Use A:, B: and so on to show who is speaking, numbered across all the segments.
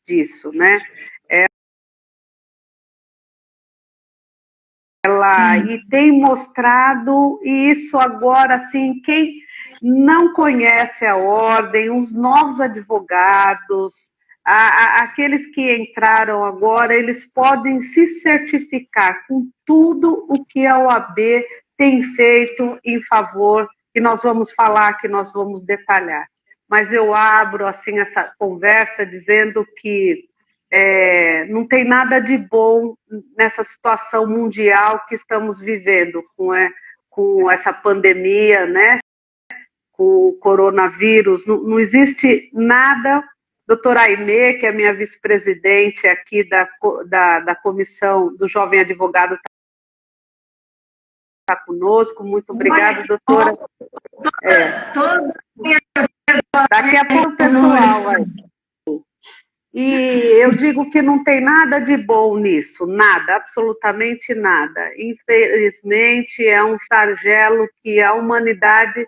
A: disso, né? E tem mostrado isso agora, assim, quem não conhece a ordem, os novos advogados, aqueles que entraram agora, eles podem se certificar com tudo o que a OAB tem feito em favor, que nós vamos falar, que nós vamos detalhar. Mas eu abro, assim, essa conversa dizendo que não tem nada de bom nessa situação mundial que estamos vivendo com essa pandemia, né? Com o coronavírus. Não existe nada. Doutora Aimee, que é minha vice-presidente aqui da comissão do Jovem Advogado, está conosco. Muito obrigada, doutora. Daqui a pouco, pessoal, aí. E eu digo que não tem nada de bom nisso, nada, absolutamente nada. Infelizmente, é um flagelo que a humanidade,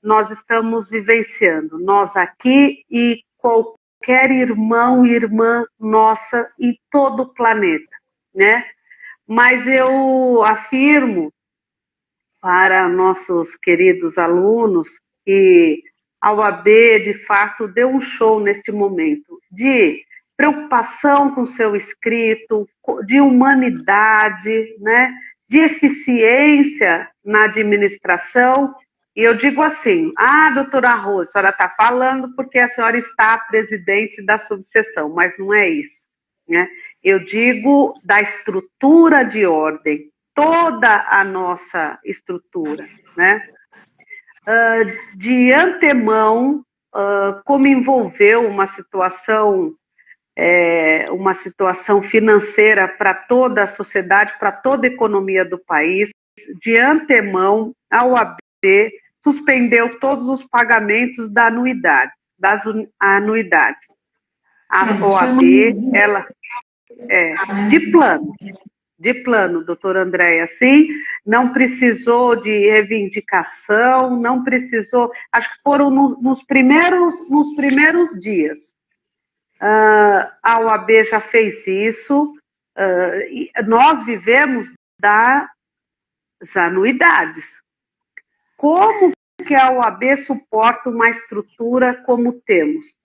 A: nós estamos vivenciando, nós aqui e qualquer irmão e irmã nossa em todo o planeta, né? Mas eu afirmo para nossos queridos alunos que a OAB, de fato, deu um show neste momento de preocupação com seu escrito, de humanidade, né, de eficiência na administração. E eu digo assim, doutora Rose, a senhora está falando porque a senhora está presidente da subseção, mas não é isso, né? Eu digo da estrutura de ordem, toda a nossa estrutura, né? De antemão, como envolveu uma situação financeira para toda a sociedade, para toda a economia do país, de antemão, a OAB suspendeu todos os pagamentos das anuidades. A OAB, ela de plano, doutora Andréia, sim, não precisou de reivindicação, não precisou, acho que foram nos primeiros dias. A OAB já fez isso, e nós vivemos das anuidades. Como que a OAB suporta uma estrutura como temos?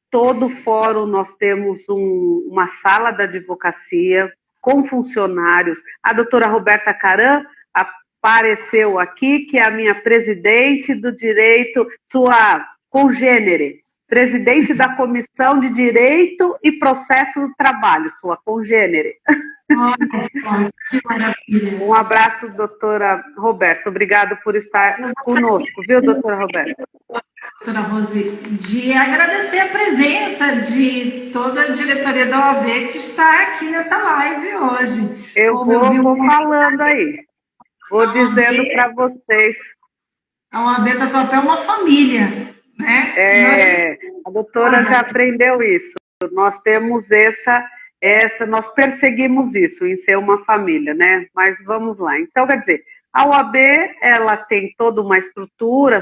A: Todo fórum nós temos uma sala da advocacia, com funcionários. A doutora Roberta Caram apareceu aqui, que é a minha presidente do direito, sua congênere, presidente da Comissão de Direito e Processo do Trabalho, sua congênere. Que maravilha. Um abraço, doutora Roberta. Obrigada por estar conosco, viu, doutora Roberta?
B: Doutora Rose, de agradecer a presença de toda a diretoria da OAB que está aqui nessa live hoje.
A: Eu vou falando aí, vou dizendo para vocês.
B: A OAB da Tatuapé é uma família, né?
A: A doutora já aprendeu isso. Nós temos nós perseguimos isso, em ser uma família, né? Mas vamos lá. Então, quer dizer, a OAB, ela tem toda uma estrutura,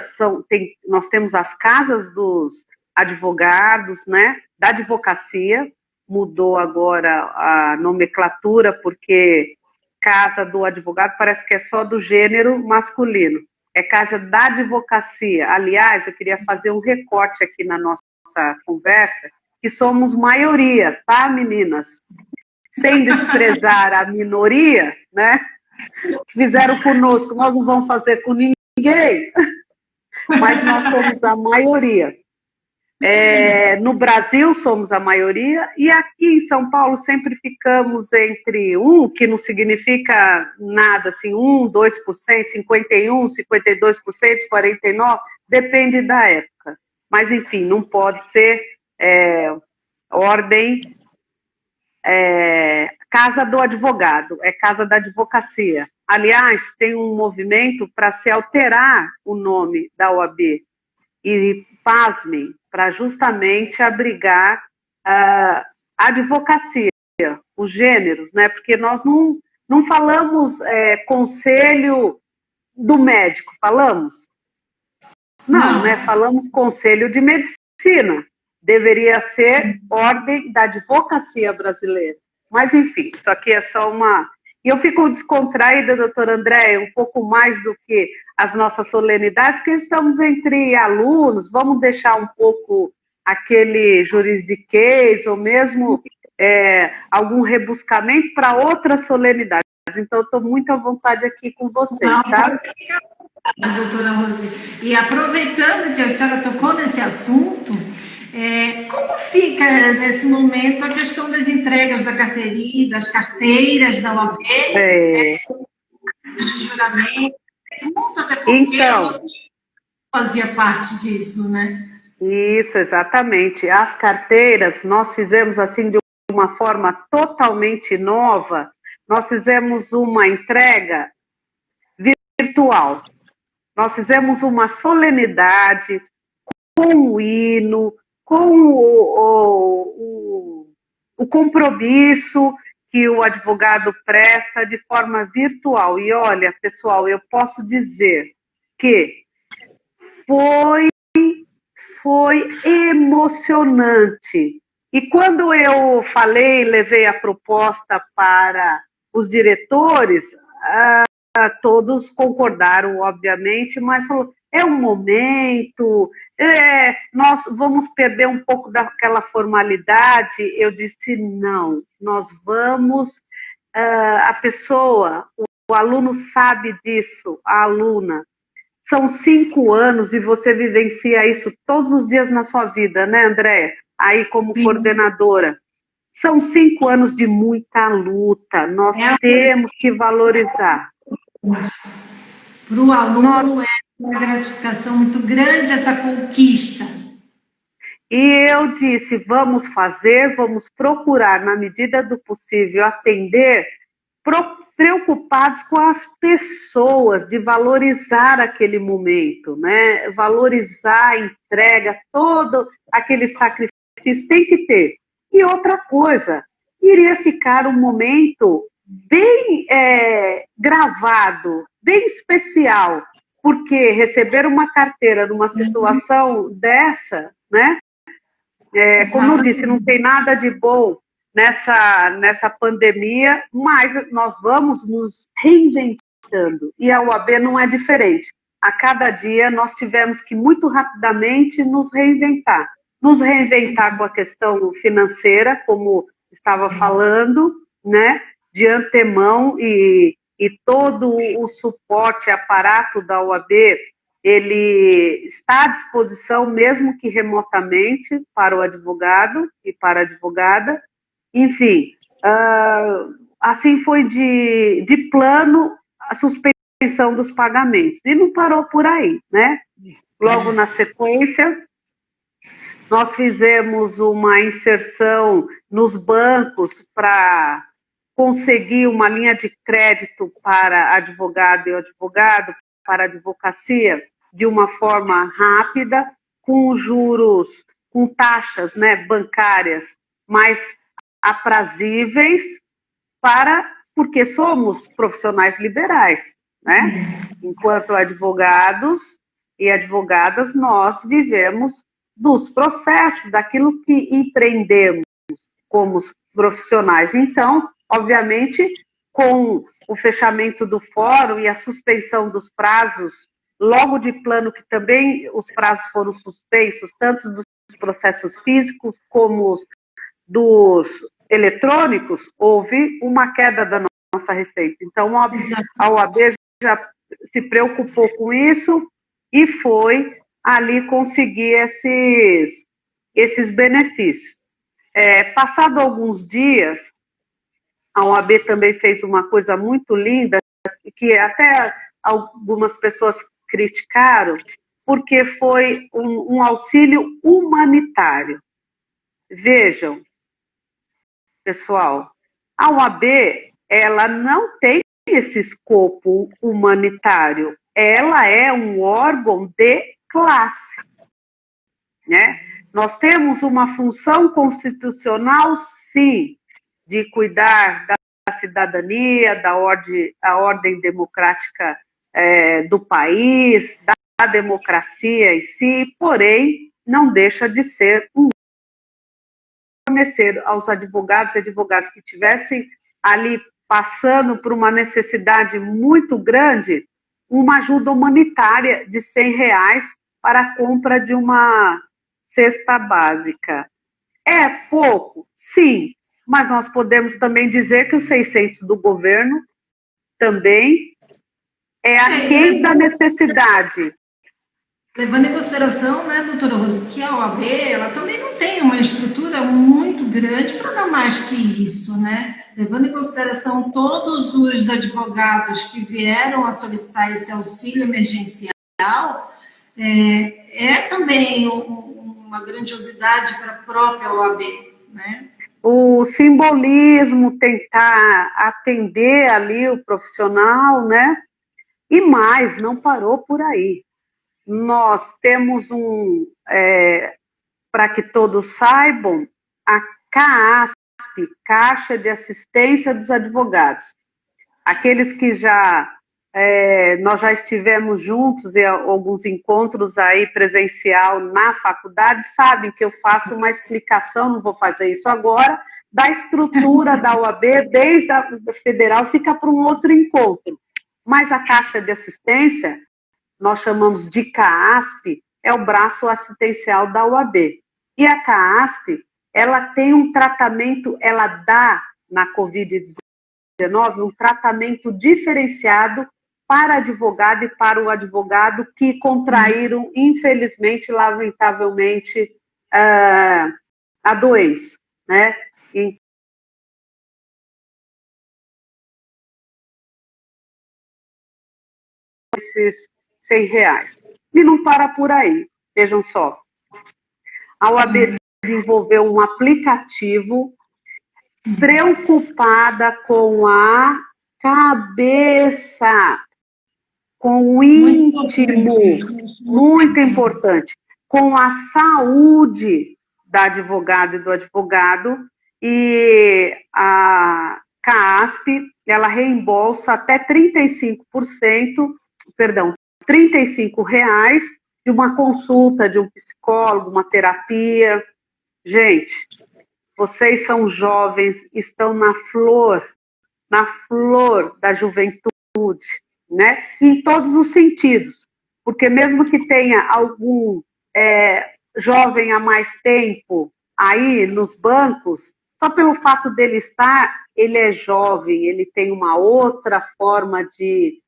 A: nós temos as casas dos advogados, né, da advocacia, mudou agora a nomenclatura, porque casa do advogado parece que é só do gênero masculino, é casa da advocacia. Aliás, eu queria fazer um recorte aqui na nossa conversa, que somos maioria, tá, meninas? Sem desprezar a minoria, né? Fizeram conosco, nós não vamos fazer com ninguém, mas nós somos a maioria. No Brasil somos a maioria, e aqui em São Paulo sempre ficamos entre que não significa nada, assim, 2%, 51%, 52%, 49%, depende da época. Mas, enfim, não pode ser ordem... Casa do Advogado, é Casa da Advocacia. Aliás, tem um movimento para se alterar o nome da OAB, e, pasmem, para justamente abrigar a advocacia, os gêneros, né? Porque nós não falamos conselho do médico, falamos? Não, né? Falamos conselho de medicina, deveria ser Ordem da Advocacia Brasileira. Mas, enfim, isso aqui é só uma... E eu fico descontraída, doutora Andréia, um pouco mais do que as nossas solenidades, porque estamos entre alunos, vamos deixar um pouco aquele juridiquês, ou mesmo algum rebuscamento para outras solenidades. Então, estou muito à vontade aqui com vocês, tá?
B: Doutora Rosi, e aproveitando que a senhora tocou nesse assunto, como fica nesse momento a questão das entregas da carteirinha, das carteiras da OAB, de juramento? Pergunta até porque
A: então,
B: você fazia parte disso, né?
A: Isso, exatamente. As carteiras nós fizemos assim de uma forma totalmente nova. Nós fizemos uma entrega virtual. Nós fizemos uma solenidade com o hino, com o compromisso que o advogado presta de forma virtual. E olha, pessoal, eu posso dizer que foi emocionante. E quando eu falei, levei a proposta para os diretores, todos concordaram, obviamente, mas falou, é um momento, nós vamos perder um pouco daquela formalidade. Eu disse, não, nós vamos, a pessoa, o aluno sabe disso, a aluna, são 5 anos e você vivencia isso todos os dias na sua vida, né, Andréia? Aí como coordenadora. São 5 anos de muita luta, nós temos que valorizar.
B: Para o aluno é uma gratificação muito grande essa conquista.
A: E eu disse, vamos fazer, vamos procurar, na medida do possível, atender, preocupados com as pessoas, de valorizar aquele momento, né? Valorizar a entrega, todo aquele sacrifício tem que ter. E outra coisa, iria ficar um momento bem gravado, bem especial, porque receber uma carteira numa situação dessa, né? Como eu disse, não tem nada de bom nessa pandemia, mas nós vamos nos reinventando. E a UAB não é diferente. A cada dia nós tivemos que muito rapidamente nos reinventar. Nos reinventar com a questão financeira, como estava falando, né? De antemão, e todo o suporte, aparato da UAB, ele está à disposição, mesmo que remotamente, para o advogado e para a advogada. Enfim, assim foi de plano a suspensão dos pagamentos. E não parou por aí, né? Logo na sequência, nós fizemos uma inserção nos bancos para conseguir uma linha de crédito para advogado e advogado, para a advocacia, de uma forma rápida, com juros, com taxas, né, bancárias mais aprazíveis, porque somos profissionais liberais, né? Enquanto advogados e advogadas, nós vivemos dos processos, daquilo que empreendemos como profissionais. Então, obviamente, com o fechamento do fórum e a suspensão dos prazos, logo de plano que também os prazos foram suspensos, tanto dos processos físicos como dos eletrônicos, houve uma queda da nossa receita. Então, a OAB já se preocupou com isso e foi ali conseguir esses benefícios. Passado alguns dias, a OAB também fez uma coisa muito linda, que até algumas pessoas criticaram, porque foi um auxílio humanitário. Vejam, pessoal, a OAB, ela não tem esse escopo humanitário, ela é um órgão de classe, né? Nós temos uma função constitucional, sim, de cuidar da cidadania, da ordem democrática do país, da democracia em si, porém, não deixa de ser um fornecer aos advogados e advogadas que tivessem ali passando por uma necessidade muito grande, uma ajuda humanitária de R$ 100 para a compra de uma cesta básica. É pouco? Sim, mas nós podemos também dizer que os 600 do governo também é aquém da necessidade.
B: Levando em consideração, né, doutora Rose, que a OAB, ela também não tem uma estrutura muito grande para dar mais que isso, né? Levando em consideração todos os advogados que vieram a solicitar esse auxílio emergencial, também uma grandiosidade para a própria OAB, né?
A: O simbolismo, tentar atender ali o profissional, né? E mais, não parou por aí. Nós temos para que todos saibam, a CAASP, Caixa de Assistência dos Advogados. Aqueles que nós já estivemos juntos em alguns encontros aí presencial na faculdade, sabem que eu faço uma explicação, não vou fazer isso agora, da estrutura da OAB, desde a federal, fica para um outro encontro. Mas a Caixa de Assistência, nós chamamos de CAASP, é o braço assistencial da OAB. E a CAASP, ela tem um tratamento, ela dá na Covid-19 um tratamento diferenciado para a advogada e para o advogado que contraíram, infelizmente, lamentavelmente, a doença, né? Esses R$ 100. E não para por aí, vejam só. A OAB desenvolveu um aplicativo preocupada com a cabeça, com o íntimo, muito importante, com a saúde da advogada e do advogado, e a CAASP, ela reembolsa até 35%, R$ 35 de uma consulta de um psicólogo, uma terapia. Gente, vocês são jovens, estão na flor da juventude, né? Em todos os sentidos, porque mesmo que tenha algum jovem há mais tempo aí nos bancos, só pelo fato dele estar, ele é jovem, ele tem uma outra forma de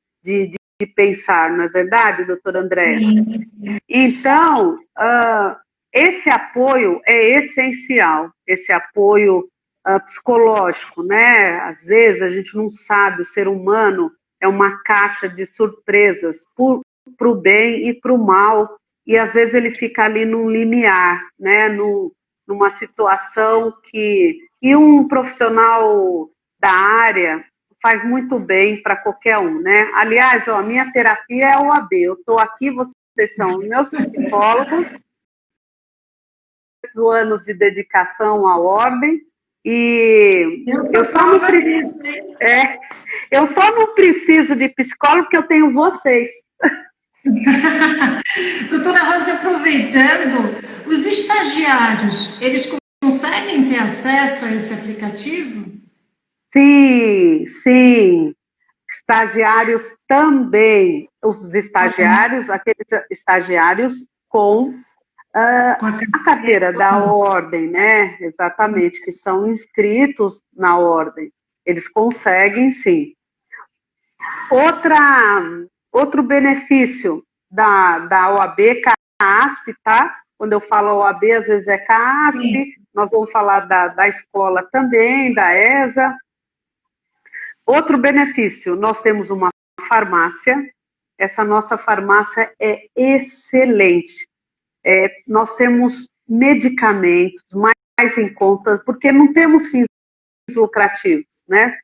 A: pensar, não é verdade, doutora Andréa? Então, esse apoio é essencial, esse apoio psicológico, né? Às vezes a gente não sabe, o ser humano é uma caixa de surpresas para o bem e para o mal, e às vezes ele fica ali num limiar, né? Numa situação e um profissional da área faz muito bem para qualquer um, né? Aliás, a minha terapia é a OAB, eu estou aqui, vocês são meus psicólogos, anos de dedicação à ordem, e eu só não preciso de psicólogo porque eu tenho vocês.
B: Doutora Rosa, aproveitando, os estagiários, eles conseguem ter acesso a esse aplicativo?
A: Sim. Estagiários também. Os estagiários, aqueles estagiários com a carteira da ordem, né? Exatamente, que são inscritos na ordem. Eles conseguem, sim. Outro benefício da OAB, CAASP, tá? Quando eu falo OAB, às vezes é CAASP, sim. Nós vamos falar da escola também, da ESA. Outro benefício, nós temos uma farmácia, essa nossa farmácia é excelente. Nós temos medicamentos mais em conta, porque não temos fins lucrativos, né?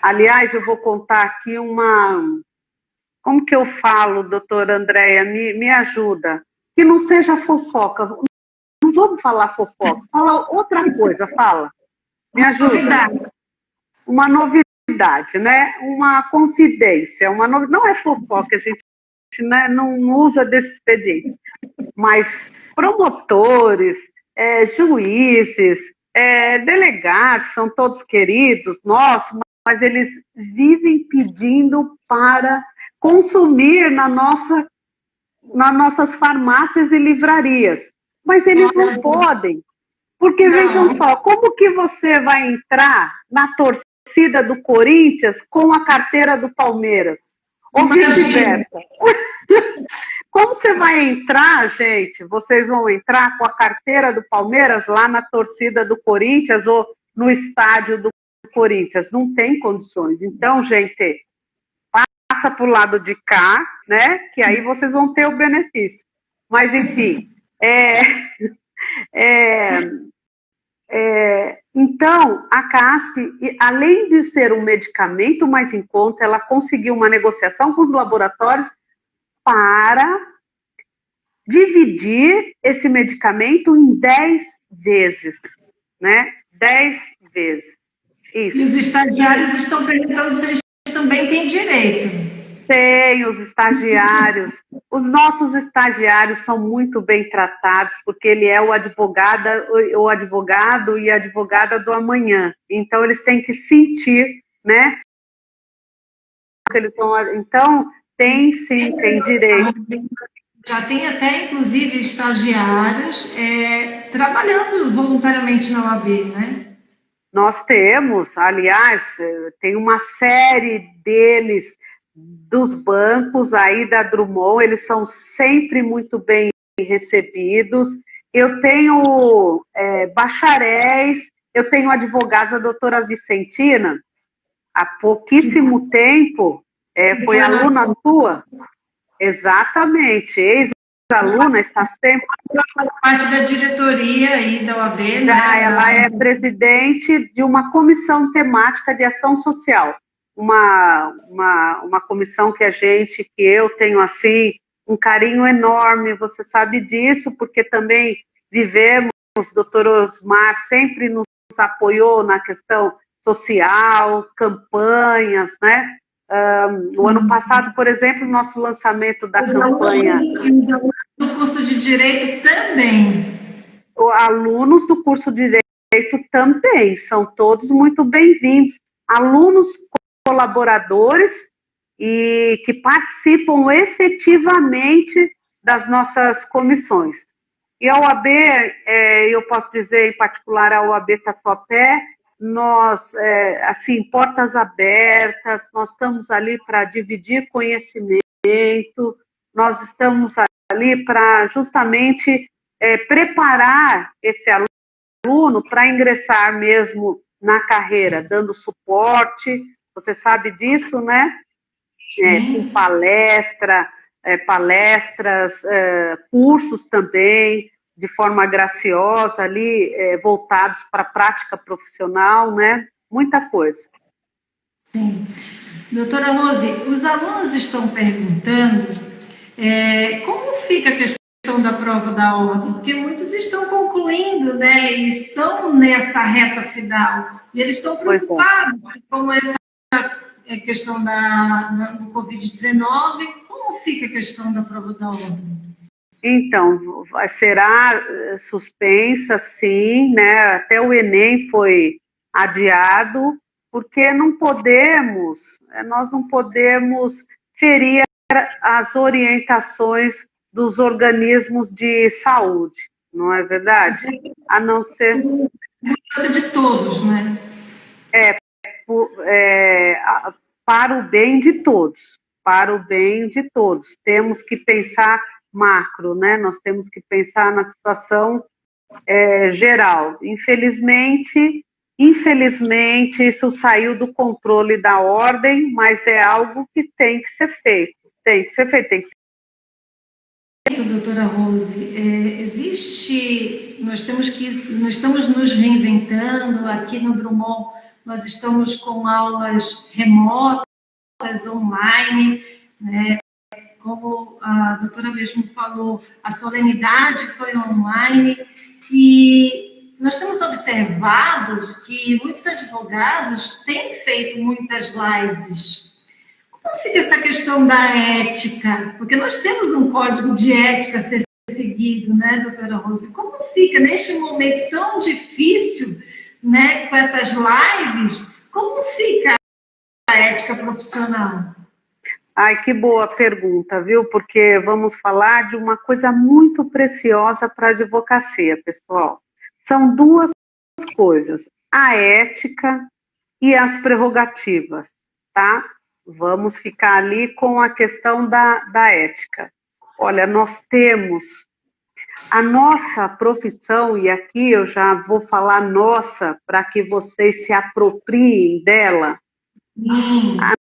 A: Aliás, eu vou contar aqui como que eu falo, doutora Andréa, me ajuda, que não seja fofoca, não vamos falar fofoca, fala outra coisa, fala, me ajuda. Uma novidade, né? Uma confidência, não é fofoca, a gente, né, não usa desse expediente, mas promotores, juízes, delegados, são todos queridos, nossos, mas eles vivem pedindo para consumir nas nossas farmácias e livrarias. Mas eles não podem, porque vejam só, como que você vai entrar na torcida do Corinthians com a carteira do Palmeiras? Ou vice-versa. Como você vai entrar, gente? Vocês vão entrar com a carteira do Palmeiras lá na torcida do Corinthians ou no estádio do Corinthians? Não tem condições. Então, gente, passa para o lado de cá, né? Que aí vocês vão ter o benefício. Mas, enfim, então, a CASP, além de ser um medicamento mais em conta, ela conseguiu uma negociação com os laboratórios para dividir esse medicamento em 10 vezes, né? 10 vezes. Isso.
B: E os estagiários estão perguntando se eles também têm direito.
A: Tem, os estagiários. Os nossos estagiários são muito bem tratados, porque ele é o advogado e a advogada do amanhã. Então, eles têm que sentir, né? Então, tem sim, tem direito.
B: Já tem até, inclusive, estagiários trabalhando voluntariamente na OAB, né?
A: Nós temos, aliás, tem uma série deles dos bancos aí da Drummond, eles são sempre muito bem recebidos. Eu tenho bacharéis, eu tenho advogados, a doutora Vicentina, há pouquíssimo tempo, foi aluna sua? Exatamente, ex-aluna, está sempre...
B: Parte da diretoria aí da OAB,
A: né? Ela é presidente de uma comissão temática de ação social. Uma comissão que eu tenho, assim, um carinho enorme, você sabe disso, porque também vivemos, o doutor Osmar sempre nos apoiou na questão social, campanhas, né? O ano passado, por exemplo, o nosso lançamento da campanha...
B: Do curso de Direito também.
A: Alunos do curso de Direito também, são todos muito bem-vindos. Alunos colaboradores e que participam efetivamente das nossas comissões. E a OAB, eu posso dizer em particular a OAB Tatuapé, nós, assim, portas abertas, nós estamos ali para dividir conhecimento, nós estamos ali para justamente preparar esse aluno para ingressar mesmo na carreira, dando suporte, você sabe disso, né? Com palestras, cursos também, de forma graciosa ali, voltados para a prática profissional, né? Muita coisa.
B: Sim. Doutora Rose, os alunos estão perguntando como fica a questão da prova da ordem, porque muitos estão concluindo, né, e estão nessa reta final, e eles estão preocupados com essa questão do Covid-19, como fica a questão da prova da ordem?
A: Então, será suspensa, sim, né? Até o Enem foi adiado, porque nós não podemos ferir as orientações dos organismos de saúde, não é verdade? A não ser...
B: de todos, né?
A: Para o bem de todos, Temos que pensar macro, né? Nós temos que pensar na situação geral. Infelizmente, isso saiu do controle da ordem, mas é algo que tem que ser feito.
B: Doutora Rose, nós estamos nos reinventando aqui no Drummond, nós estamos com aulas remotas, online, né? Como a doutora mesmo falou, a solenidade foi online, e nós temos observado que muitos advogados têm feito muitas lives. Como fica essa questão da ética? Porque nós temos um código de ética a ser seguido, né, doutora Rose? Como fica neste momento tão difícil né, com essas lives, como fica a ética profissional?
A: Ai, que boa pergunta, viu? Porque vamos falar de uma coisa muito preciosa para a advocacia, pessoal. São duas coisas, a ética e as prerrogativas, tá? Vamos ficar ali com a questão da ética. Olha, nós temos a nossa profissão, e aqui eu já vou falar nossa, para que vocês se apropriem dela.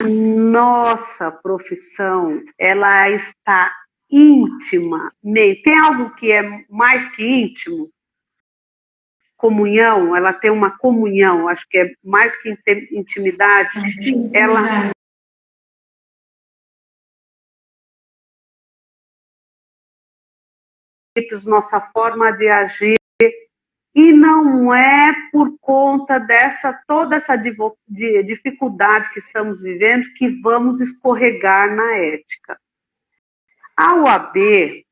A: Nossa profissão, ela está íntima. Tem algo que é mais que íntimo? Comunhão, ela tem uma comunhão, acho que é mais que intimidade. Ela nossa forma de agir, e não é por conta toda essa dificuldade que estamos vivendo que vamos escorregar na ética. A OAB,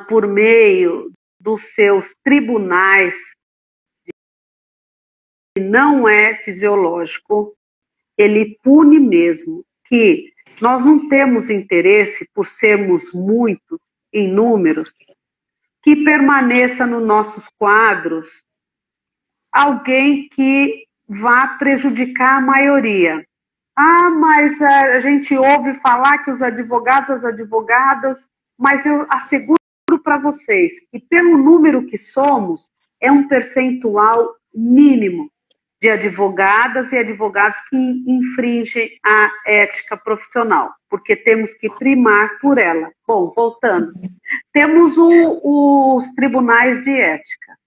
A: por meio dos seus tribunais, não é fisiológico, ele pune mesmo, que nós não temos interesse, por sermos muito em números, que permaneça nos nossos quadros alguém que vá prejudicar a maioria. Ah, mas a gente ouve falar que os advogados, as advogadas, mas eu asseguro para vocês que pelo número que somos, é um percentual mínimo de advogadas e advogados que infringem a ética profissional, porque temos que primar por ela. Bom, voltando, temos os tribunais de ética,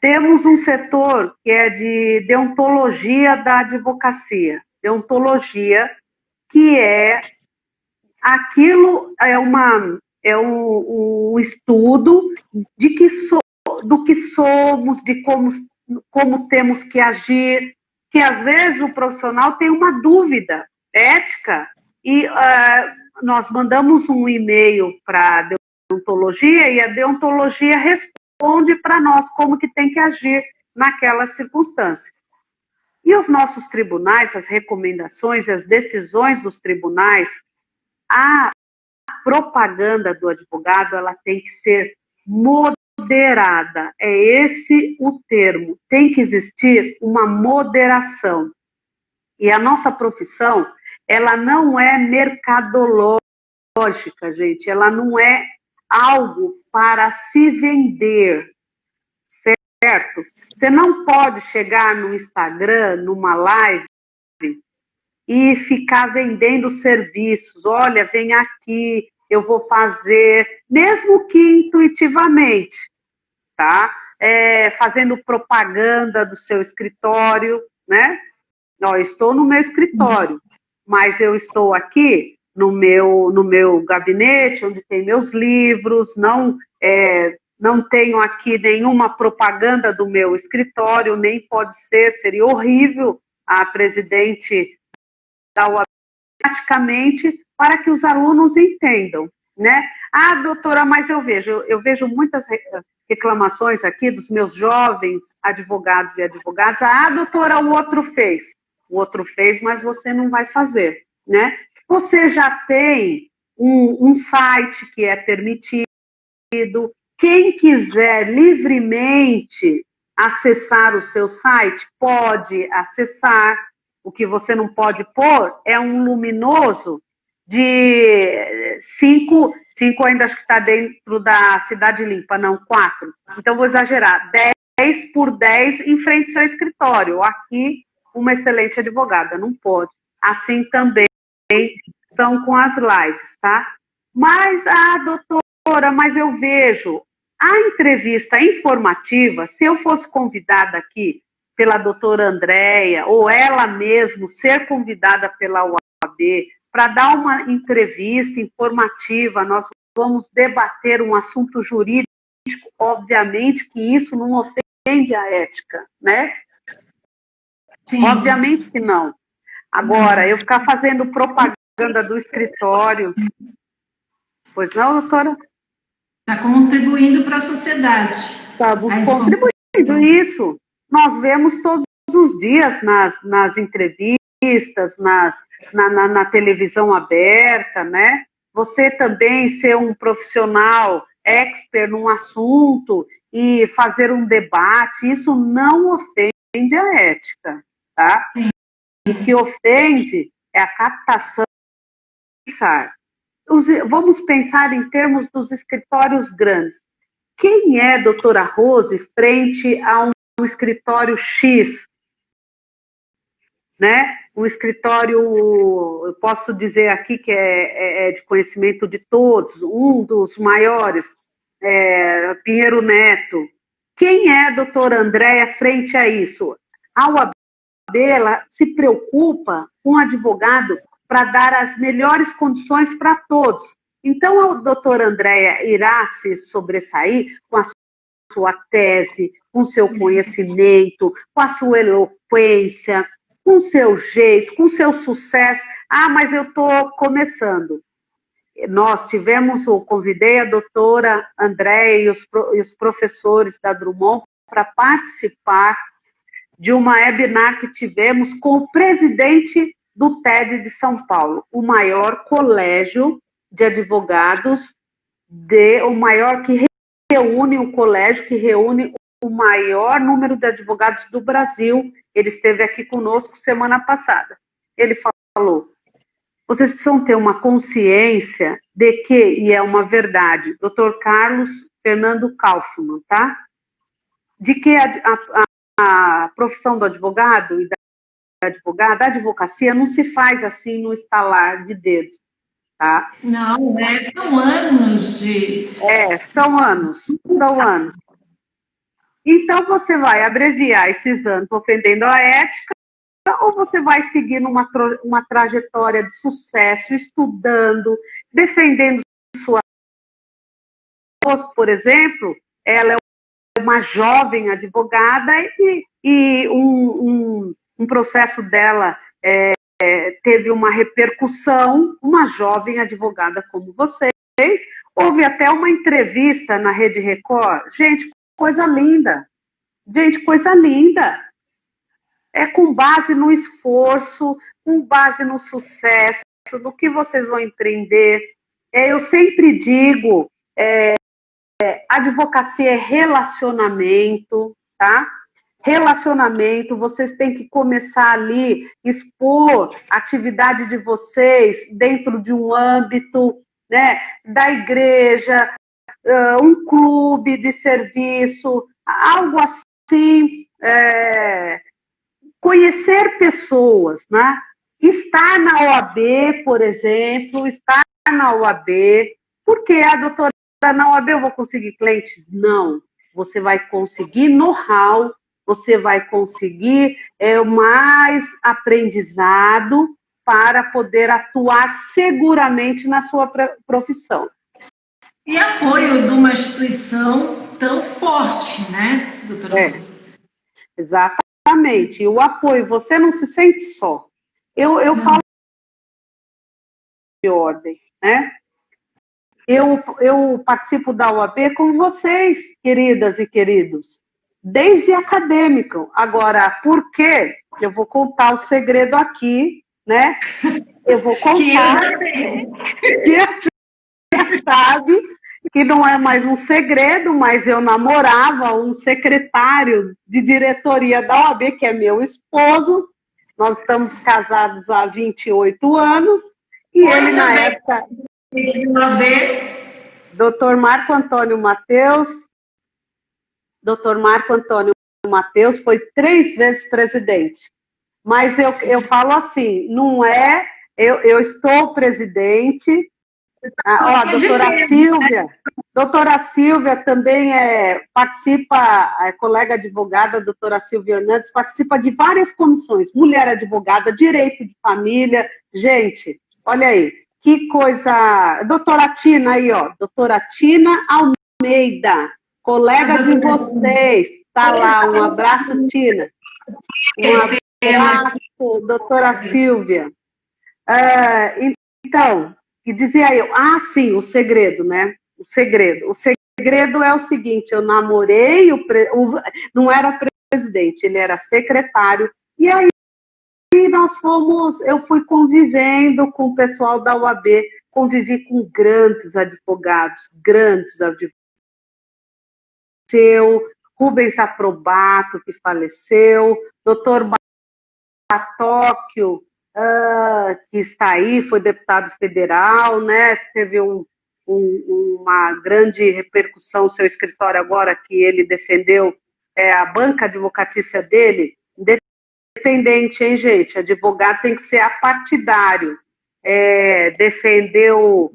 A: temos um setor que é de deontologia da advocacia, deontologia, que é aquilo, é um estudo do que somos, de como temos que agir, que às vezes o profissional tem uma dúvida ética e nós mandamos um e-mail para a deontologia e a deontologia responde para nós como que tem que agir naquela circunstância. E os nossos tribunais, as recomendações e as decisões dos tribunais, a propaganda do advogado, ela tem que ser moderada, é esse o termo, tem que existir uma moderação. E a nossa profissão, ela não é mercadológica, gente, ela não é algo para se vender, certo? Você não pode chegar no Instagram, numa live, e ficar vendendo serviços. Olha, vem aqui, eu vou fazer, mesmo que intuitivamente, tá? Fazendo propaganda do seu escritório, né? Não, eu estou no meu escritório, mas eu estou aqui no meu gabinete, onde tem meus livros, não tenho aqui nenhuma propaganda do meu escritório, nem pode ser, seria horrível a presidente da UAB, praticamente, para que os alunos entendam, né? Ah, doutora, mas eu vejo muitas reclamações aqui dos meus jovens advogados e advogadas. Ah, doutora, o outro fez, mas você não vai fazer, né? Você já tem um site que é permitido, quem quiser livremente acessar o seu site, pode acessar. O que você não pode pôr é um luminoso de 5 ainda acho que está dentro da Cidade Limpa, não, 4. Então, vou exagerar, 10 por 10 em frente ao seu escritório. Aqui, uma excelente advogada, não pode. Assim também são com as lives, tá? Mas, doutora, mas eu vejo a entrevista informativa, se eu fosse convidada aqui pela doutora Andréia, ou ela mesmo ser convidada pela UAB para dar uma entrevista informativa, nós vamos debater um assunto jurídico, obviamente que isso não ofende a ética, né? Sim. Obviamente que não. Agora, eu ficar fazendo propaganda do escritório, pois não, doutora?
B: Está contribuindo para a sociedade.
A: Está contribuindo isso nós vemos todos os dias nas entrevistas, na televisão aberta, né? Você também ser um profissional expert num assunto e fazer um debate, isso não ofende a ética, tá? O que ofende é a captação. Vamos pensar em termos dos escritórios grandes. Quem é doutora Rose frente a um escritório X? Né? Um escritório, eu posso dizer aqui que é de conhecimento de todos, um dos maiores, Pinheiro Neto. Quem é a doutora Andréia frente a isso? A UAB, ela se preocupa com o advogado para dar as melhores condições para todos. Então, a doutora Andréia irá se sobressair com a sua tese, com o seu conhecimento, com a sua eloquência, com o seu jeito, com o seu sucesso. Ah, mas eu estou começando. Nós convidei a doutora Andréia e os professores da Drummond para participar de uma webinar que tivemos com o presidente do TED de São Paulo, o maior colégio de advogados, o maior que reúne um colégio que reúne o maior número de advogados do Brasil. Ele esteve aqui conosco semana passada. Ele falou, vocês precisam ter uma consciência de que, e é uma verdade, Dr. Carlos Fernando Kaufmann, tá? De que a profissão do advogado e da advogada, a advocacia não se faz assim no estalar de dedos, tá?
B: Não, são anos de...
A: São anos. Então, você vai abreviar esses anos ofendendo a ética, ou você vai seguir uma trajetória de sucesso, estudando, defendendo sua... Por exemplo, ela é uma jovem advogada e um processo dela teve uma repercussão, uma jovem advogada como vocês. Houve até uma entrevista na Rede Record. Gente, coisa linda. Gente, coisa linda. É com base no esforço, com base no sucesso, do que vocês vão empreender. Eu sempre digo, advocacia é relacionamento, tá? Relacionamento, vocês têm que começar ali, expor a atividade de vocês dentro de um âmbito, né, da igreja, um clube de serviço, algo assim, conhecer pessoas, né? Estar na OAB, por exemplo, estar na OAB, porque a doutora, na OAB eu vou conseguir cliente? Não, você vai conseguir know-how, você vai conseguir mais aprendizado para poder atuar seguramente na sua profissão.
B: E apoio de uma instituição tão forte, né, doutora Rosa?
A: Exatamente. E o apoio, você não se sente só. Eu falo de ordem, né? Eu participo da OAB com vocês, queridas e queridos, desde acadêmico. Agora, por quê? Eu vou contar o segredo aqui, né? Eu vou contar. Que já sabe que não é mais um segredo, mas eu namorava um secretário de diretoria da OAB, que é meu esposo. Nós estamos casados há 28 anos. E ele, na época... Dr. Marco Antônio Mateus. Dr. Marco Antônio Mateus foi 3 vezes presidente. Mas eu falo assim, não é... Eu estou presidente... doutora Silvia também participa, colega advogada, doutora Silvia Hernandes, participa de várias comissões, mulher advogada, direito de família, gente, olha aí, que coisa, doutora Tina aí, ó, doutora Tina Almeida, colega de vocês, tá lá, um abraço, Tina, um abraço, doutora Silvia. Então, e dizia eu, sim, o segredo, né? O segredo segredo é o seguinte, eu namorei, não era presidente, ele era secretário, e aí eu fui convivendo com o pessoal da UAB, convivi com grandes advogados, seu Rubens Aprobato, que faleceu, doutor Batóquio, que está aí, foi deputado federal, né? Teve uma grande repercussão o seu escritório agora, que ele defendeu a banca advocatícia dele, independente, hein, gente? Advogado tem que ser apartidário. Defendeu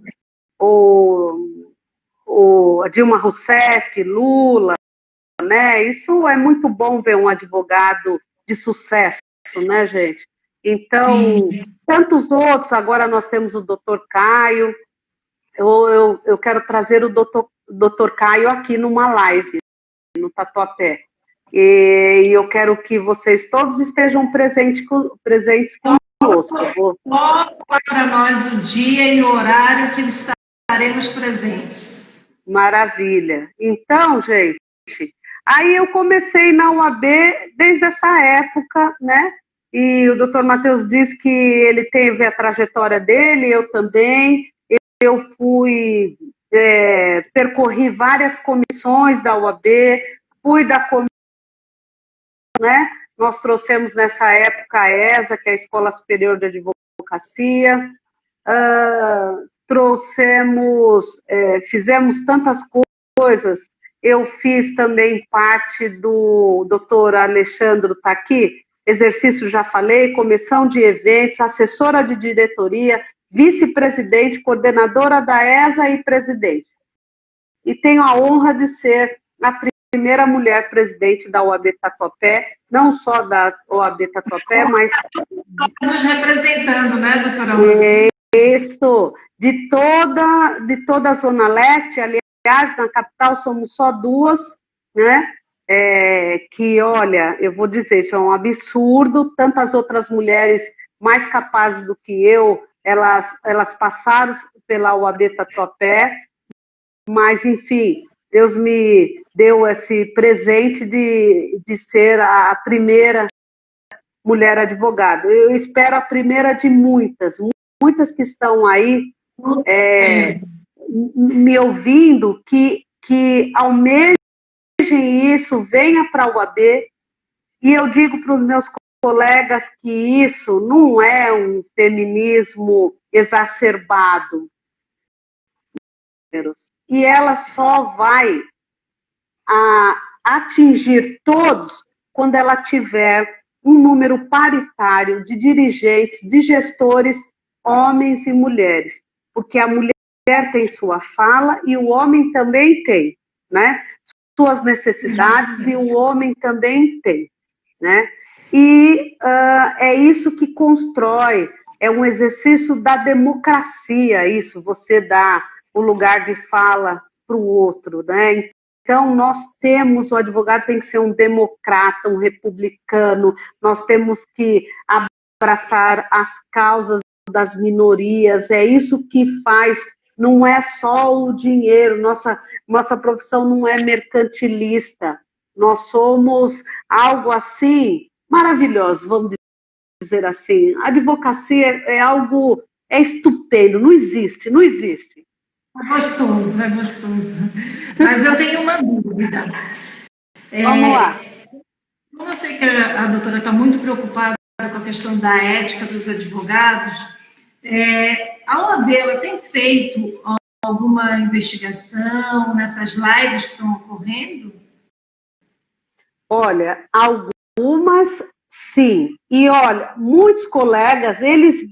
A: a Dilma Rousseff, Lula, né? Isso é muito bom ver um advogado de sucesso, né, gente? Então, tantos outros, agora nós temos o doutor Caio, eu quero trazer o doutor Caio aqui numa live, no Tatuapé, e eu quero que vocês todos estejam presentes conosco.
B: Coloca para nós o dia e o horário que estaremos presentes.
A: Maravilha. Então, gente, aí eu comecei na UAB desde essa época, né? E o doutor Matheus disse que ele teve a trajetória dele, eu também. Eu percorri várias comissões da UAB, fui da comissão, né? Nós trouxemos nessa época a ESA, que é a Escola Superior de Advocacia, fizemos tantas coisas. Eu fiz também parte do doutor Alexandre está aqui, exercício já falei, comissão de eventos, assessora de diretoria, vice-presidente, coordenadora da ESA e presidente. E tenho a honra de ser a primeira mulher presidente da OAB Tatuapé, não só da OAB Tatuapé, mas...
B: Estamos representando, né, doutora Rosa?
A: Isso, de toda a Zona Leste, aliás, na capital somos só duas, né? Que, olha, eu vou dizer, isso é um absurdo, tantas outras mulheres mais capazes do que eu, elas passaram pela OAB Tatuapé, mas, enfim, Deus me deu esse presente de ser a primeira mulher advogada. Eu espero a primeira de muitas que estão aí me ouvindo, que almejem isso, venha para a UAB, e eu digo para os meus colegas que isso não é um feminismo exacerbado, e ela só vai atingir todos quando ela tiver um número paritário de dirigentes, de gestores, homens e mulheres, porque a mulher tem sua fala e o homem também tem, né? Suas necessidades e o homem também tem, né? E é isso que constrói, é um exercício da democracia, isso, você dá o lugar de fala para o outro, né? Então, o advogado tem que ser um democrata, um republicano, nós temos que abraçar as causas das minorias, é isso que faz, não é só o dinheiro, nossa profissão não é mercantilista, nós somos algo assim, maravilhoso, vamos dizer assim, a advocacia é estupendo, não existe.
B: É gostoso. Mas eu tenho uma dúvida.
A: Vamos lá.
B: Como eu sei que a doutora está muito preocupada com a questão da ética dos advogados, a OAB ela tem feito alguma investigação nessas lives que estão ocorrendo?
A: Olha, algumas sim. E olha, muitos colegas, eles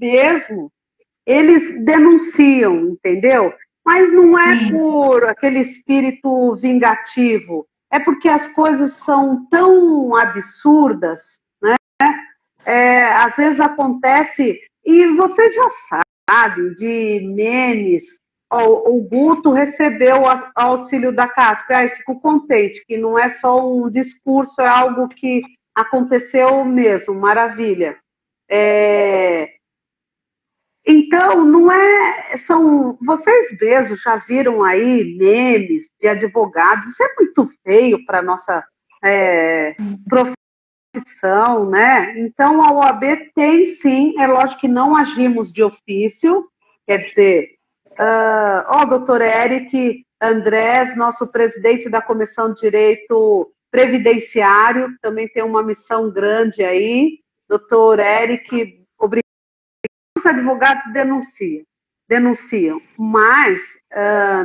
A: denunciam, entendeu? Mas não é por aquele espírito vingativo, é porque as coisas são tão absurdas, né? Às vezes acontece, e você já sabe, de memes, o Guto recebeu o auxílio da CASP, fico contente, que não é só um discurso, é algo que aconteceu mesmo, maravilha. Então, não é, vocês mesmos já viram aí memes de advogados, isso é muito feio para a nossa profissão, né? Então, a OAB tem sim, é lógico que não agimos de ofício, quer dizer, doutor Eric Andrés, nosso presidente da Comissão de Direito Previdenciário, também tem uma missão grande aí, doutor Eric, obrigado. Os advogados denunciam, mas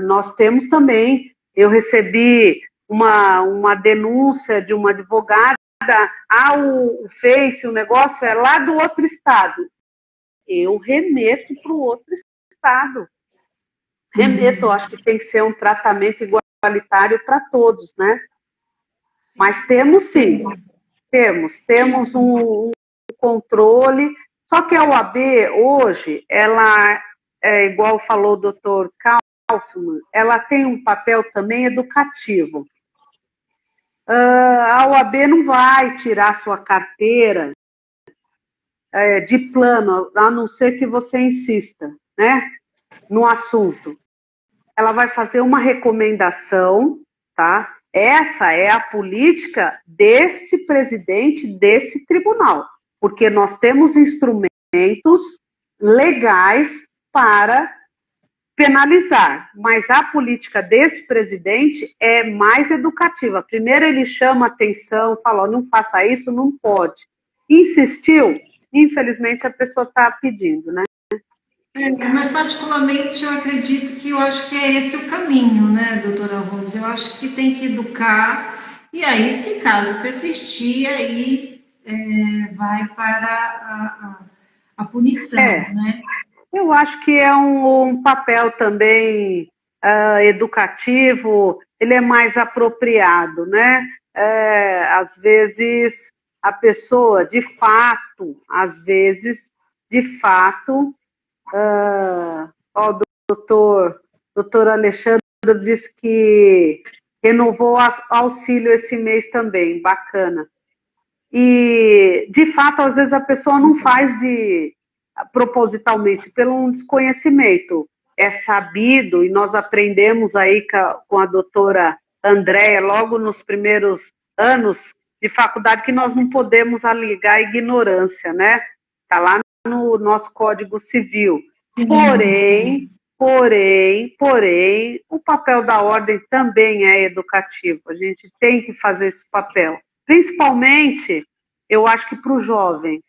A: nós temos também, eu recebi uma denúncia de uma advogada, o Face, o negócio é lá do outro estado, eu remeto para o outro estado, eu acho que tem que ser um tratamento igualitário para todos, né? Mas temos sim, temos um controle. Só que a OAB, hoje, ela, igual falou o doutor Kaufmann, ela tem um papel também educativo. A OAB não vai tirar sua carteira de plano, a não ser que você insista, né, no assunto. Ela vai fazer uma recomendação, tá? Essa é a política deste presidente desse tribunal, porque nós temos instrumentos legais para penalizar, mas a política deste presidente é mais educativa. Primeiro ele chama atenção, fala, não faça isso, não pode. Insistiu, infelizmente a pessoa está pedindo, né?
B: Mas particularmente eu acredito que eu acho que é esse o caminho, né, doutora Rose? Eu acho que tem que educar, e aí, se caso persistir, aí vai para a punição, né?
A: Eu acho que é um papel também educativo, ele é mais apropriado, né? Às vezes, a pessoa, de fato, o doutor Alexandre disse que renovou auxílio esse mês também, bacana. E, de fato, às vezes a pessoa não faz propositalmente, pelo um desconhecimento. É sabido, e nós aprendemos aí com a doutora Andréia, logo nos primeiros anos de faculdade, que nós não podemos alegar a ignorância, né? Está lá no nosso Código Civil. Porém, o papel da ordem também é educativo. A gente tem que fazer esse papel. Principalmente, eu acho que para o jovem.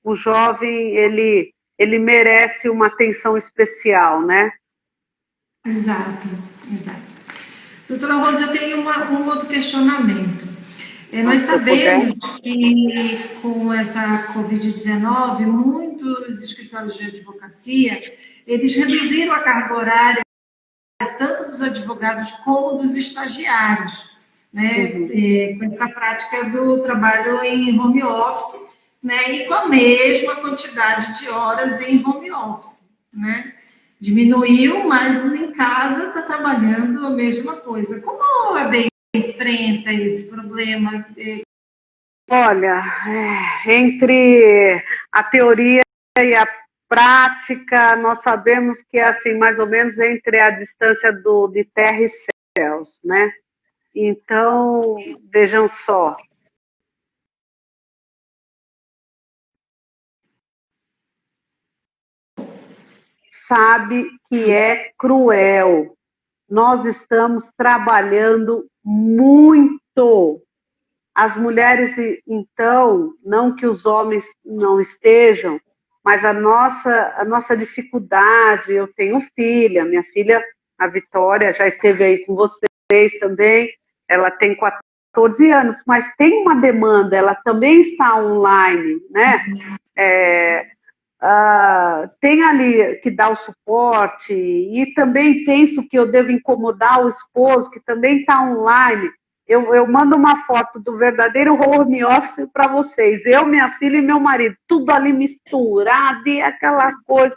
A: O jovem, ele merece uma atenção especial, né?
B: Exato. Doutora Rosa, eu tenho um outro questionamento. Nós sabemos que com essa Covid-19, muitos escritórios de advocacia, eles reduziram a carga horária tanto dos advogados como dos estagiários, né? Com essa prática do trabalho em home office, né? E com a mesma quantidade de horas em home office, né? Diminuiu, mas em casa está trabalhando a mesma coisa. Como a OAB enfrenta esse problema?
A: Olha, entre a teoria e a prática, nós sabemos que é assim, mais ou menos entre a distância de terra e céus, né? Então, vejam só. Sabe que é cruel. Nós estamos trabalhando muito. As mulheres, então, não que os homens não estejam, mas a nossa dificuldade, eu tenho filha, minha filha, a Vitória, já esteve aí com vocês também, ela tem 14 anos, mas tem uma demanda, ela também está online, né? Tem ali que dar o suporte, e também penso que eu devo incomodar o esposo, que também está online. Eu mando uma foto do verdadeiro home office para vocês, eu, minha filha e meu marido, tudo ali misturado e aquela coisa.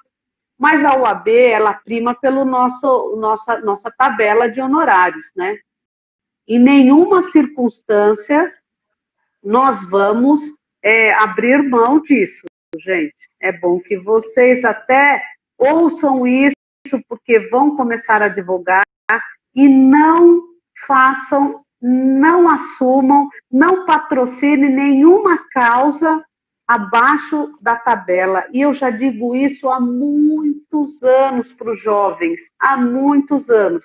A: Mas a OAB, ela prima pelo nossa tabela de honorários, né? Em nenhuma circunstância nós vamos abrir mão disso, gente. É bom que vocês até ouçam isso, porque vão começar a advogar e não façam, não assumam, não patrocinem nenhuma causa abaixo da tabela. E eu já digo isso há muitos anos para os jovens, há muitos anos.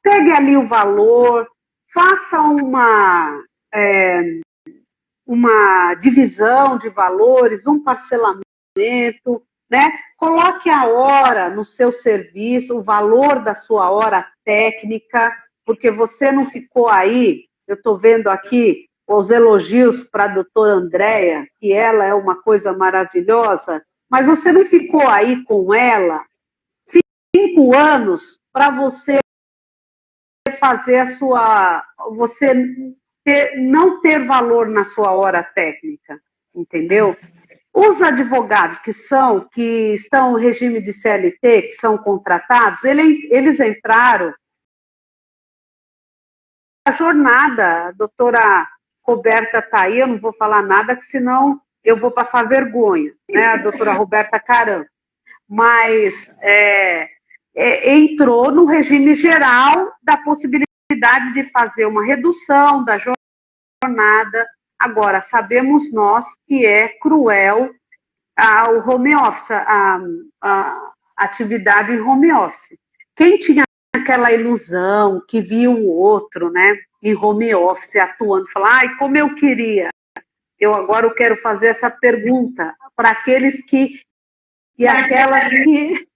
A: Pegue ali o valor, faça uma divisão de valores, um parcelamento, né? Coloque a hora no seu serviço, o valor da sua hora técnica, porque você não ficou aí, eu estou vendo aqui os elogios para a doutora Andréia, que ela é uma coisa maravilhosa, mas você não ficou aí com ela 5 anos para você fazer você não ter valor na sua hora técnica, entendeu? Os advogados que estão no regime de CLT, que são contratados, eles entraram na jornada. A doutora Roberta está aí, eu não vou falar nada, que senão eu vou passar vergonha, né? A doutora Roberta Caram. Mas entrou no regime geral da possibilidade de fazer uma redução da jornada. Agora, sabemos nós que é cruel o home office, a atividade em home office. Quem tinha aquela ilusão que via o outro, né, em home office, atuando, falar, ai, como eu queria. Agora eu quero fazer essa pergunta para aqueles e aquelas que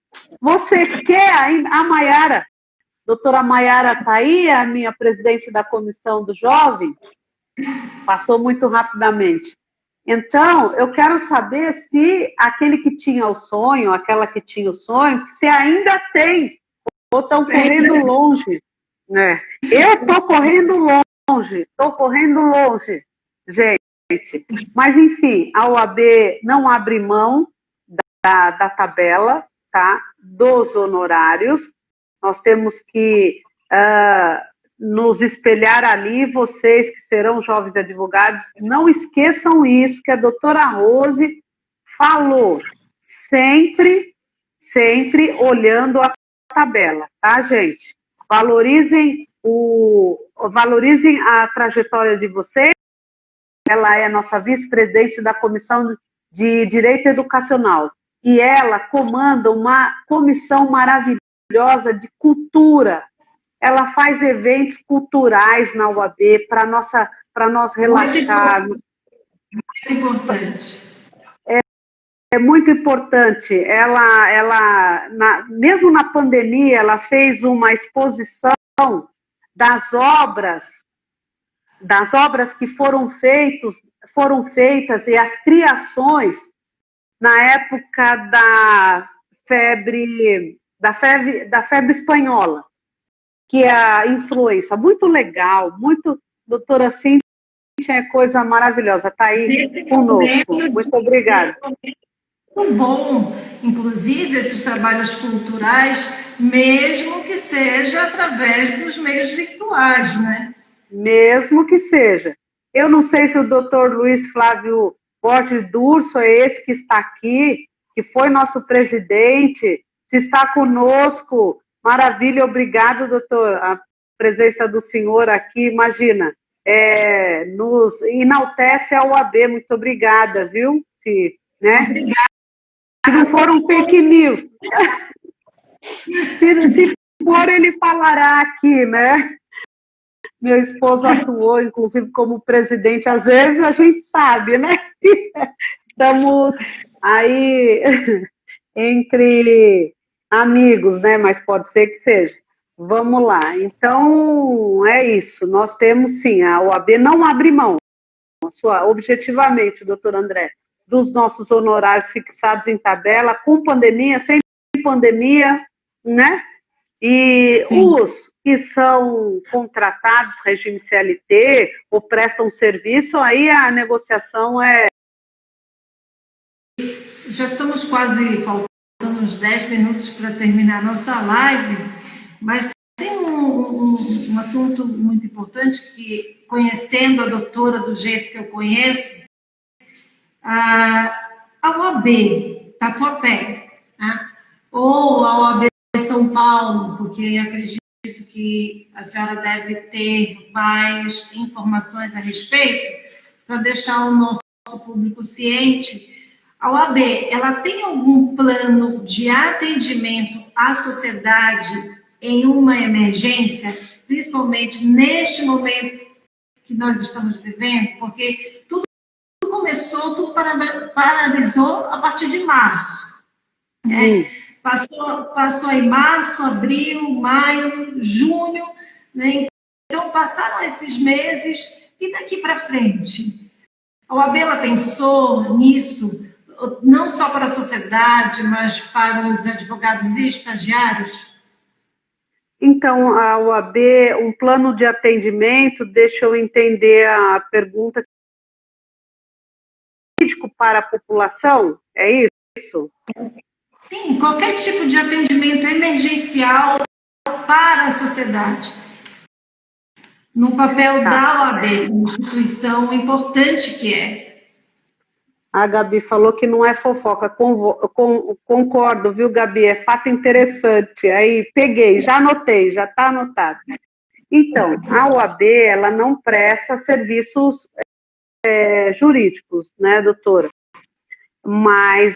A: você quer ainda. A Maiara, doutora Maiara está aí, a minha presidente da comissão do jovem, passou muito rapidamente. Então, eu quero saber se aquele que tinha o sonho, aquela que tinha o sonho, se ainda tem, ou estão correndo longe, né? Eu estou correndo longe, gente. Mas, enfim, a OAB não abre mão da tabela, tá? Dos honorários. Nós temos que nos espelhar ali, vocês que serão jovens advogados, não esqueçam isso que a doutora Rose falou, sempre olhando a tabela, tá, gente? Valorizem a trajetória de vocês. Ela é nossa vice-presidente da Comissão de Direito Educacional e ela comanda uma comissão maravilhosa de cultura. Ela faz eventos culturais na UAB para nós relaxarmos.
B: Muito importante.
A: É muito importante. Mesmo na pandemia, ela fez uma exposição das obras que foram feitas e as criações na época da febre espanhola, que é a influência. Muito legal, muito, doutora Cíntia, é coisa maravilhosa, está aí conosco. Muito obrigada.
B: Muito bom, inclusive, esses trabalhos culturais, mesmo que seja através dos meios virtuais, né?
A: Mesmo que seja. Eu não sei se o doutor Luiz Flávio Borges Durso é esse que está aqui, que foi nosso presidente, se está conosco. Maravilha, obrigado, doutor. A presença do senhor aqui, imagina, nos enaltece a UAB. Muito obrigada, viu? Né? Se não foram fake news. Se for, ele falará aqui, né? Meu esposo atuou, inclusive, como presidente. Às vezes a gente sabe, né? Estamos aí entre amigos, né? Mas pode ser que seja. Vamos lá. Então, é isso. Nós temos, sim, a OAB não abre mão, objetivamente, doutor André, dos nossos honorários fixados em tabela, com pandemia, sem pandemia, né? E sim, os que são contratados, regime CLT, ou prestam serviço, aí a negociação é...
B: Já estamos quase faltando uns 10 minutos para terminar a nossa live, mas tem um assunto muito importante que, conhecendo a doutora do jeito que eu conheço, a a OAB Tatuapé, né? Ou a OAB São Paulo, porque acredito que a senhora deve ter mais informações a respeito, para deixar o nosso público ciente. A OAB, ela tem algum plano de atendimento à sociedade em uma emergência, principalmente neste momento que nós estamos vivendo? Porque tudo começou, tudo paralisou a partir de março, né? Passou aí março, abril, maio, junho, né? Então passaram esses meses e daqui para frente. A OAB, ela pensou nisso, não só para a sociedade, mas para os advogados e estagiários?
A: Então, a OAB, um plano de atendimento, deixa eu entender a pergunta, para a população, é isso?
B: Sim, qualquer tipo de atendimento emergencial para a sociedade. No papel da OAB, instituição importante que é.
A: A Gabi falou que não é fofoca, concordo, viu, Gabi? É fato interessante. Aí, peguei, já anotei, já está anotado. Então, a OAB, ela não presta serviços jurídicos, né, doutora? Mas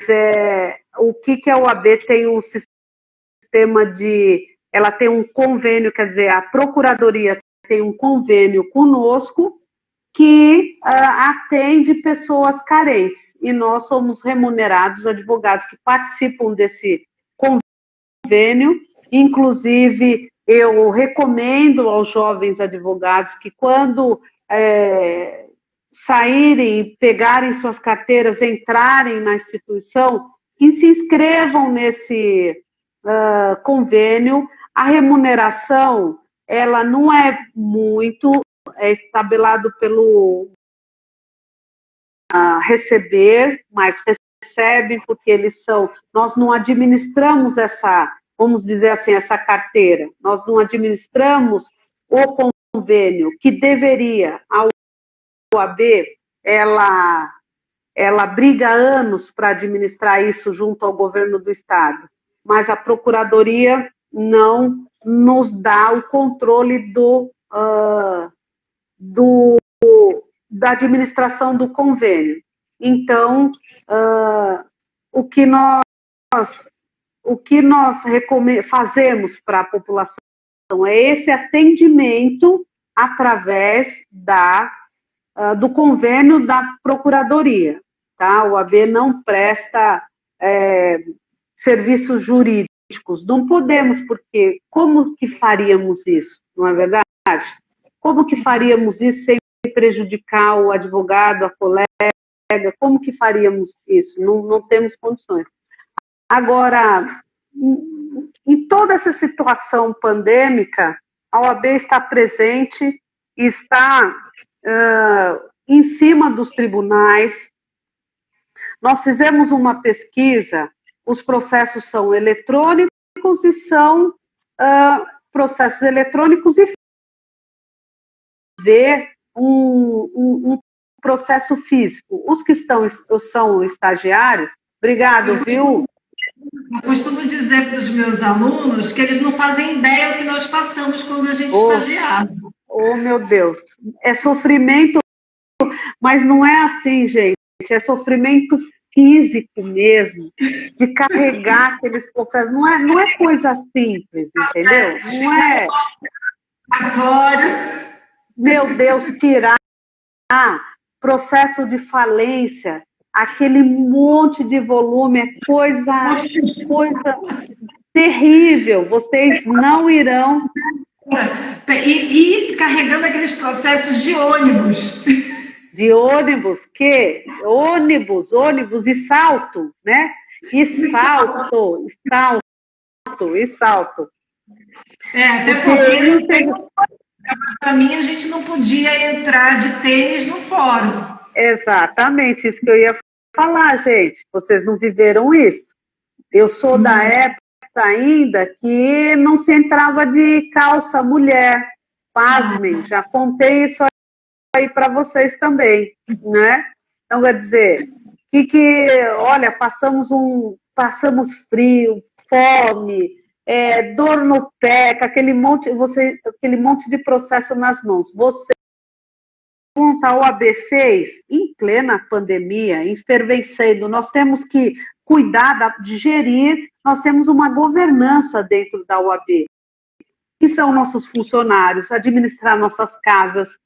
A: o que a OAB tem um sistema ela tem um convênio, quer dizer, a Procuradoria tem um convênio conosco que atende pessoas carentes, e nós somos remunerados, advogados que participam desse convênio. Inclusive, eu recomendo aos jovens advogados que quando saírem, pegarem suas carteiras, entrarem na instituição, que se inscrevam nesse convênio. A remuneração, ela não é muito, é estabelado pelo receber, mas recebem porque nós não administramos vamos dizer assim, essa carteira, nós não administramos o convênio que deveria. A OAB, ela briga há anos para administrar isso junto ao governo do estado, mas a Procuradoria não nos dá o controle da administração do convênio. Então, o que nós fazemos para a população é esse atendimento através do convênio da Procuradoria, tá? O OAB não presta serviços jurídicos, não podemos, porque como que faríamos isso, não é verdade? Como que faríamos isso sem prejudicar o advogado, a colega? Como que faríamos isso? Não temos condições. Agora, em toda essa situação pandêmica, a OAB está presente, está em cima dos tribunais. Nós fizemos uma pesquisa, os processos são eletrônicos e são processos eletrônicos e ver um processo físico. Os que são estagiários, obrigado, viu?
B: Eu costumo dizer para os meus alunos que eles não fazem ideia do que nós passamos quando a gente estagiava.
A: Oh, meu Deus, é sofrimento, mas não é assim, gente, é sofrimento físico mesmo, de carregar aqueles processos, não é coisa simples, entendeu? Não é... Meu Deus, tirar processo de falência, aquele monte de volume, é coisa terrível, vocês não irão...
B: E carregando aqueles processos de ônibus.
A: De ônibus, ônibus e salto, né? E salto.
B: Até porque para mim a gente não podia entrar de tênis no fórum.
A: Exatamente, isso que eu ia falar, gente. Vocês não viveram isso. Eu sou da época ainda que não se entrava de calça mulher. Pasmem, já contei isso aí para vocês também, né? Então, quer dizer, olha, passamos frio, fome, dor no pé, com aquele monte de processo nas mãos. Você, a OAB fez em plena pandemia, efervescendo, nós temos que cuidar de gerir, nós temos uma governança dentro da OAB, que são nossos funcionários, administrar nossas casas,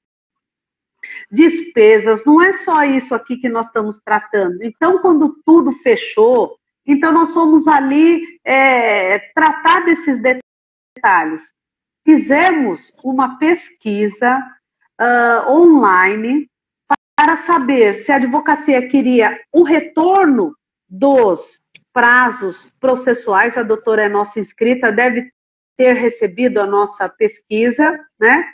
A: despesas, não é só isso aqui que nós estamos tratando. Então, quando tudo fechou, então nós fomos ali tratar desses detalhes. Fizemos uma pesquisa online para saber se a advocacia queria o retorno dos prazos processuais. A doutora é nossa inscrita, deve ter recebido a nossa pesquisa, né?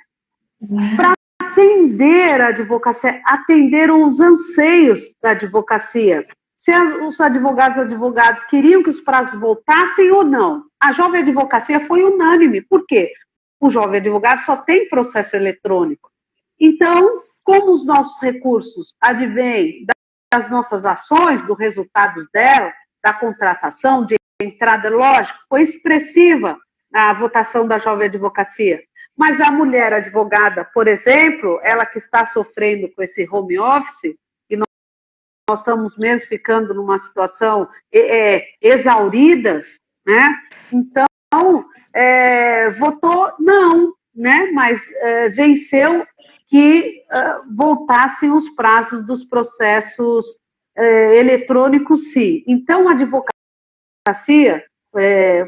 A: Para atender a advocacia, atender os anseios da advocacia. Se os advogados queriam que os prazos voltassem ou não. A Jovem Advocacia foi unânime. Por quê? O jovem advogado só tem processo eletrônico. Então, como os nossos recursos advêm das nossas ações, do resultado dela, da contratação, de entrada, lógico, foi expressiva a votação da Jovem Advocacia. Mas a mulher advogada, por exemplo, ela que está sofrendo com esse home office, e nós estamos mesmo ficando numa situação exauridas, né? Então, votou não, né? Mas venceu que voltassem os prazos dos processos eletrônicos, sim. Então, a advocacia,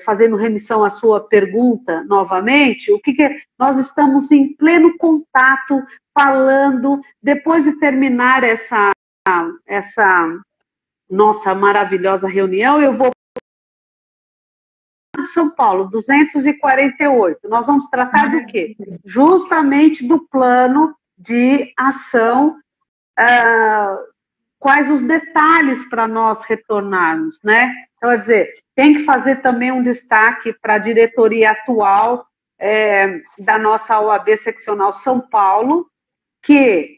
A: fazendo remissão à sua pergunta novamente, nós estamos em pleno contato, falando, depois de terminar essa nossa maravilhosa reunião, eu vou de São Paulo, 248. Nós vamos tratar do quê? Justamente do plano de ação, quais os detalhes para nós retornarmos, né? Então, quer dizer, tem que fazer também um destaque para a diretoria atual da nossa OAB Seccional São Paulo, que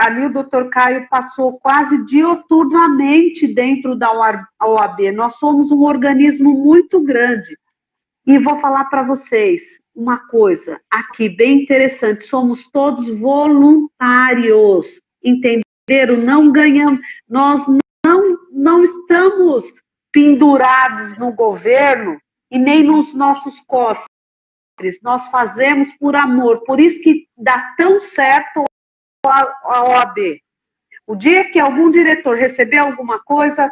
A: ali o doutor Caio passou quase dioturnamente dentro da OAB. Nós somos um organismo muito grande. E vou falar para vocês uma coisa aqui bem interessante, somos todos voluntários, entenderam? Não ganhamos, nós não estamos pendurados no governo e nem nos nossos cofres, nós fazemos por amor, por isso que dá tão certo a OAB. O dia que algum diretor receber alguma coisa,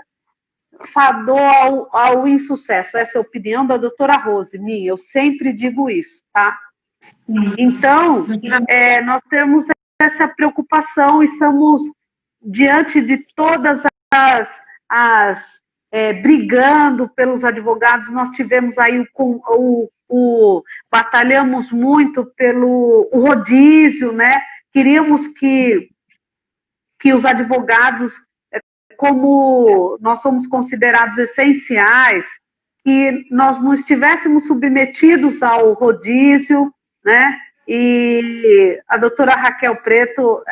A: fadou ao insucesso. Essa é a opinião da doutora Rose, minha, eu sempre digo isso, tá? Então, nós temos essa preocupação, estamos diante de todas brigando pelos advogados, nós tivemos aí batalhamos muito pelo rodízio, né? Queríamos que os advogados, como nós somos considerados essenciais, que nós não estivéssemos submetidos ao rodízio, né? E a doutora Raquel Preto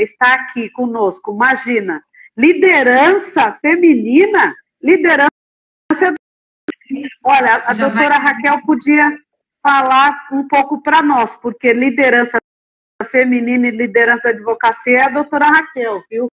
A: está aqui conosco, imagina, liderança feminina, olha, a doutora Raquel podia falar um pouco para nós, porque liderança feminina e liderança da advocacia é a doutora Raquel, viu?